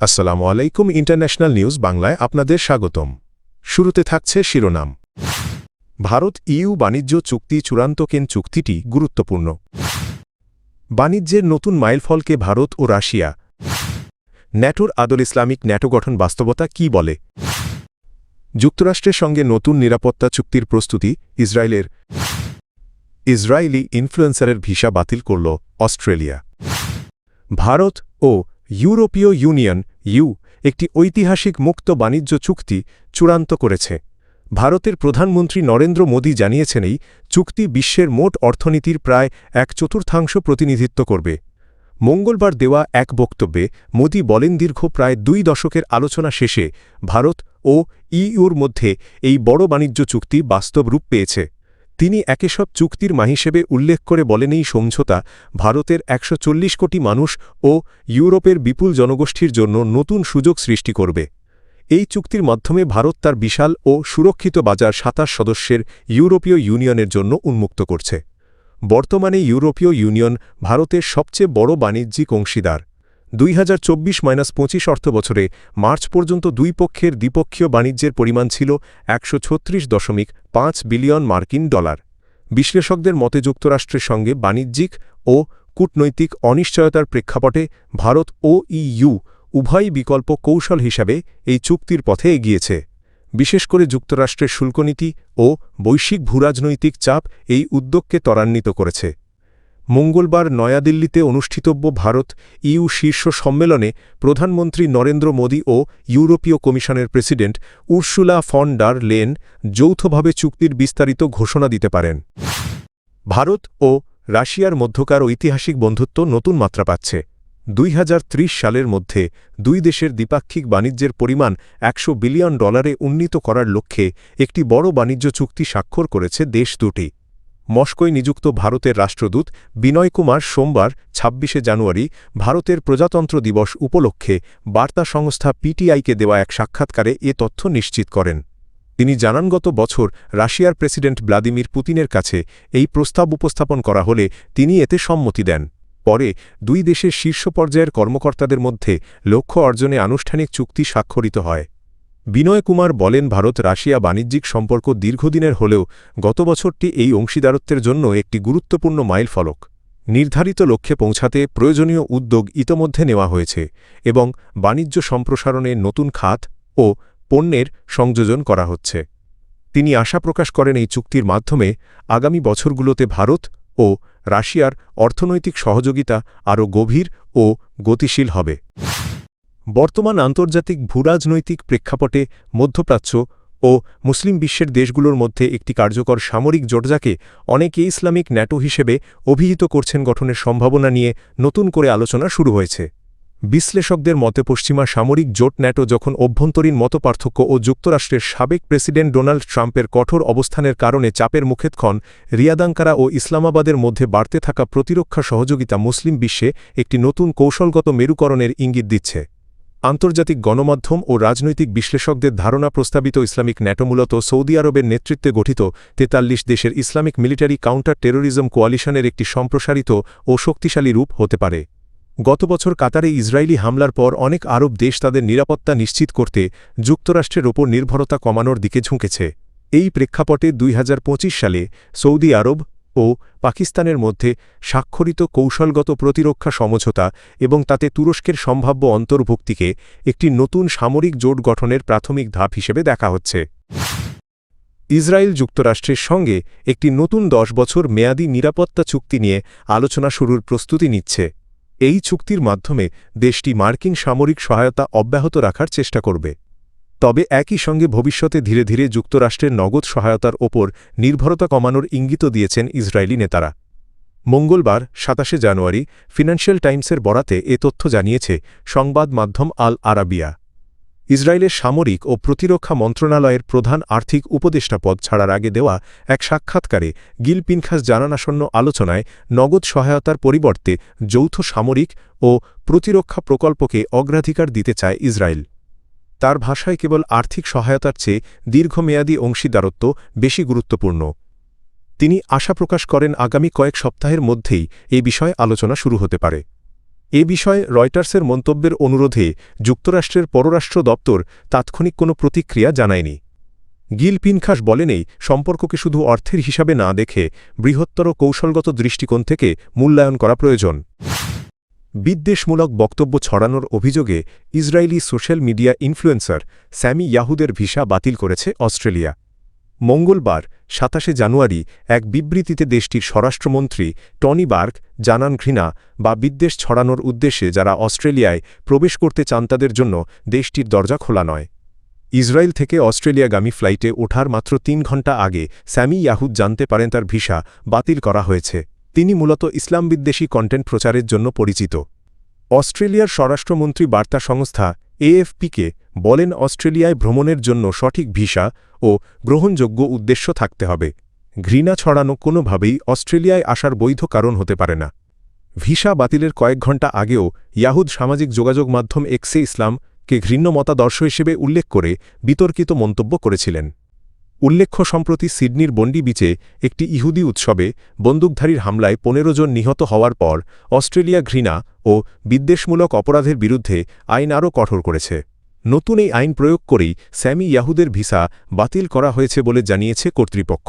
আসসালামু আলাইকুম international news বাংলায় আপনাদের স্বাগতম। শুরুতে থাকছে শিরোনাম। ভারত ইইউ বাণিজ্য চুক্তি চূড়ান্ত কেন চুক্তিটি গুরুত্বপূর্ণ। বাণিজ্যের নতুন মাইলফলকে ভারত ও রাশিয়া। ন্যাটোর আদল ইসলামিক ন্যাটো গঠন বাস্তবতা কি বলে। যুক্তরাষ্ট্রের সঙ্গে নতুন নিরাপত্তা চুক্তির প্রস্তুতি ইসরায়েলের। ইসরায়েলি ইনফ্লুয়েন্সারের ভিসা বাতিল করল অস্ট্রেলিয়া। ভারত ও ইউরোপীয় ইউনিয়ন ইউ একটি ঐতিহাসিক মুক্ত বাণিজ্য চুক্তি চূড়ান্ত করেছে। ভারতের প্রধানমন্ত্রী নরেন্দ্র মোদী জানিয়েছেন এই চুক্তি বিশ্বের মোট অর্থনীতির প্রায় 1/4 প্রতিনিধিত্ব করবে। মঙ্গলবার দেওয়া এক বক্তব্যে মোদী বলেন দীর্ঘ প্রায় 2 দশকের আলোচনা শেষে ভারত ও ইইউর মধ্যে এই বড় বাণিজ্য চুক্তি বাস্তব রূপ পেয়েছে। তিনি একেসব চুক্তির মা হিসেবে উল্লেখ করে বলেন এই সমঝোতা ভারতের 140 কোটি মানুষ ও ইউরোপের বিপুল জনগোষ্ঠীর জন্য নতুন সুযোগ সৃষ্টি করবে। এই চুক্তির মাধ্যমে ভারত তার বিশাল ও সুরক্ষিত বাজার 27 সদস্যের ইউরোপীয় ইউনিয়নের জন্য উন্মুক্ত করছে। বর্তমানে ইউরোপীয় ইউনিয়ন ভারতের সবচেয়ে বড় বাণিজ্যিক অংশীদার। 2024-25 অর্থবছরে মার্চ পর্যন্ত দুই পক্ষের দ্বিপক্ষীয় বাণিজ্যের পরিমাণ ছিল 136.5 বিলিয়ন মার্কিন ডলার। বিশ্লেষকদের মতে যুক্তরাষ্ট্রের সঙ্গে বাণিজ্যিক ও কূটনৈতিক অনিশ্চয়তার প্রেক্ষাপটে ভারত ও ইইউ উভয়ই বিকল্প কৌশল হিসাবে এই চুক্তির পথে এগিয়েছে। বিশেষ করে যুক্তরাষ্ট্রের শুল্কনীতি ও বৈশ্বিক ভূরাজনৈতিক চাপ এই উদ্যোগকে ত্বরান্বিত করেছে। মঙ্গলবার নয়াদিল্লিতে অনুষ্ঠিতব্য ভারত ইইউ শীর্ষ সম্মেলনে প্রধানমন্ত্রী নরেন্দ্র মোদী ও ইউরোপীয় কমিশনের president Ursula von der Leyen যৌথভাবে চুক্তির বিস্তারিত ঘোষণা দিতে পারেন। ভারত ও রাশিয়ার মধ্যকার ঐতিহাসিক বন্ধুত্ব নতুন মাত্রা পাচ্ছে। 2030 সালের মধ্যে দুই দেশের দ্বিপাক্ষিক বাণিজ্যের পরিমাণ 100 বিলিয়ন ডলারে উন্নীত করার লক্ষ্যে একটি বড় বাণিজ্য চুক্তি স্বাক্ষর করেছে দেশ দুটি। মস্কোয় নিযুক্ত ভারতের রাষ্ট্রদূত বিনয় কুমার সোমবার 26 জানুয়ারি ভারতের প্রজাতন্ত্র দিবস উপলক্ষে বার্তা সংস্থা পিটিআইকে দেওয়া এক সাক্ষাৎকারে এ তথ্য নিশ্চিত করেন। তিনি জানান গত বছর রাশিয়ার প্রেসিডেন্ট ভ্লাদিমির পুতিনের কাছে এই প্রস্তাব উপস্থাপন করা হলে তিনি এতে সম্মতি দেন। পরে দুই দেশের শীর্ষ পর্যায়ের কর্মকর্তাদের মধ্যে লক্ষ্য অর্জনে আনুষ্ঠানিক চুক্তি স্বাক্ষরিত হয়। বিনয় কুমার বলেন ভারত রাশিয়া বাণিজ্যিক সম্পর্ক দীর্ঘদিনের হলেও গত বছরটি এই অংশীদারত্বের জন্য একটি গুরুত্বপূর্ণ মাইলফলক। নির্ধারিত লক্ষ্যে পৌঁছাতে প্রয়োজনীয় উদ্যোগ ইতোমধ্যে নেওয়া হয়েছে এবং বাণিজ্য সম্প্রসারণে নতুন খাত ও পণ্যের সংযোজন করা হচ্ছে। তিনি আশা প্রকাশ করেন এই চুক্তির মাধ্যমে আগামী বছরগুলোতে ভারত ও রাশিয়ার অর্থনৈতিক সহযোগিতা আরও গভীর ও গতিশীল হবে। বর্তমান আন্তর্জাতিক ভূরাজনৈতিক প্রেক্ষাপটে মধ্যপ্রাচ্য ও মুসলিম বিশ্বের দেশগুলোর মধ্যে একটি কার্যকর সামরিক জোটজাকে অনেকে ইসলামিক ন্যাটো হিসেবে অভিহিত করছেন গঠনের সম্ভাবনা নিয়ে নতুন করে আলোচনা শুরু হয়েছে। বিশ্লেষকদের মতে পশ্চিমা সামরিক জোট ন্যাটো যখন অভ্যন্তরীণ মতপার্থক্য ও যুক্তরাষ্ট্রের সাবেক প্রেসিডেন্ট ডোনাল্ড ট্রাম্পের কঠোর অবস্থানের কারণে চাপের মুখেক্ষণ রিয়াদাঙ্কারা ও ইসলামাবাদের মধ্যে বাড়তে থাকা প্রতিরক্ষা সহযোগিতা মুসলিম বিশ্বে একটি নতুন কৌশলগত মেরুকরণের ইঙ্গিত দিচ্ছে। আন্তর্জাতিক গণমাধ্যম ও রাজনৈতিক বিশ্লেষকদের ধারণা প্রস্তাবিত ইসলামিক ন্যাটো মূলত সৌদি আরবের নেতৃত্বে গঠিত 43 দেশের ইসলামিক মিলিটারি কাউন্টার টেরোরিজম কোয়ালিশনের একটি সম্প্রসারিত ও শক্তিশালী রূপ হতে পারে। গত বছর কাতারে ইসরায়েলি হামলার পর অনেক আরব দেশ তাদের নিরাপত্তা নিশ্চিত করতে যুক্তরাষ্ট্রের ওপর নির্ভরতা কমানোর দিকে ঝুঁকেছে। এই প্রেক্ষাপটে 2025 সালে সৌদি আরব ও পাকিস্তানের মধ্যে স্বাক্ষরিত কৌশলগত প্রতিরক্ষা সমঝোতা এবং তাতে তুরস্কের সম্ভাব্য অন্তর্ভুক্তিকে একটি নতুন সামরিক জোট গঠনের প্রাথমিক ধাপ হিসেবে দেখা হচ্ছে। ইসরায়েল যুক্তরাষ্ট্রের সঙ্গে একটি নতুন 10 বছর মেয়াদী নিরাপত্তা চুক্তি নিয়ে আলোচনা শুরুর প্রস্তুতি নিচ্ছে। এই চুক্তির মাধ্যমে দেশটি মার্কিন সামরিক সহায়তা অব্যাহত রাখার চেষ্টা করবে, তবে একই সঙ্গে ভবিষ্যতে ধীরে ধীরে যুক্তরাষ্ট্রের নগদ সহায়তার ওপর নির্ভরতা কমানোর ইঙ্গিত দিয়েছেন ইসরায়েলি নেতারা। মঙ্গলবার 27 জানুয়ারি ফিনান্সিয়াল টাইমসের বরাতে এ তথ্য জানিয়েছে সংবাদ মাধ্যম আল আরাবিয়া। ইসরায়েলের সামরিক ও প্রতিরক্ষা মন্ত্রণালয়ের প্রধান আর্থিক উপদেষ্টা পদ ছাড়ার আগে দেওয়া এক সাক্ষাৎকারে গিল পিনখাস জানান আসন্ন আলোচনায় নগদ সহায়তার পরিবর্তে যৌথ সামরিক ও প্রতিরক্ষা প্রকল্পকে অগ্রাধিকার দিতে চায় ইসরায়েল। তার ভাষায় কেবল আর্থিক সহায়তার চেয়ে দীর্ঘমেয়াদী অংশীদারত্ব বেশি গুরুত্বপূর্ণ। তিনি আশা প্রকাশ করেন আগামী কয়েক সপ্তাহের মধ্যেই এই বিষয়ে আলোচনা শুরু হতে পারে। এ বিষয়ে রয়টার্সের মন্তব্যের অনুরোধে যুক্তরাষ্ট্রের পররাষ্ট্র দপ্তর তাৎক্ষণিক কোনো প্রতিক্রিয়া জানায়নি। গিল পিনখাস বলেন, এই সম্পর্ককে শুধু অর্থের হিসাবে না দেখে বৃহত্তর কৌশলগত দৃষ্টিকোণ থেকে মূল্যায়ন করা প্রয়োজন। বিদ্বেষমূলক বক্তব্য ছড়ানোর অভিযোগে Israeli social media influencer Sammy ইয়াহুদের ভিসা বাতিল করেছে অস্ট্রেলিয়া। মঙ্গলবার ২৭ জানুয়ারি এক বিবৃতিতে দেশটির স্বরাষ্ট্রমন্ত্রী টনি বার্গ জানান, ঘৃণা বা বিদ্বেষ ছড়ানোর উদ্দেশ্যে যারা অস্ট্রেলিয়ায় প্রবেশ করতে চান তাদের জন্য দেশটির দরজা খোলা নয়। ইসরায়েল থেকে অস্ট্রেলিয়াগামী ফ্লাইটে ওঠার মাত্র ৩ ঘণ্টা আগে স্যামি ইয়াহুদ জানতে পারেন তার ভিসা বাতিল করা হয়েছে। তিনি মূলত ইসলামবিদ্বেষী কন্টেন্ট প্রচারের জন্য পরিচিত। অস্ট্রেলিয়ার স্বরাষ্ট্রমন্ত্রী বার্তা সংস্থা এএফপিকে বলেন, অস্ট্রেলিয়ায় ভ্রমণের জন্য সঠিক ভিসা ও গ্রহণযোগ্য উদ্দেশ্য থাকতে হবে। ঘৃণা ছড়ানো কোনোভাবেই অস্ট্রেলিয়ায় আসার বৈধ কারণ হতে পারে না। ভিসা বাতিলের কয়েক ঘণ্টা আগেও ইয়াহুদ সামাজিক যোগাযোগ মাধ্যম এক্সে ইসলামকে ঘৃণ্য মতাদর্শ হিসেবে উল্লেখ করে বিতর্কিত মন্তব্য করেছিলেন। উল্লেখ্য, সম্প্রতি সিডনির বন্ডি বিচে একটি ইহুদি উৎসবে বন্দুকধারীর হামলায় ১৫ জন নিহত হওয়ার পর অস্ট্রেলিয়া ঘৃণা ও বিদ্বেষমূলক অপরাধের বিরুদ্ধে আইন আরও কঠোর করেছে। নতুন এই আইন প্রয়োগ করেই স্যামি ইয়াহুদের ভিসা বাতিল করা হয়েছে বলে জানিয়েছে কর্তৃপক্ষ।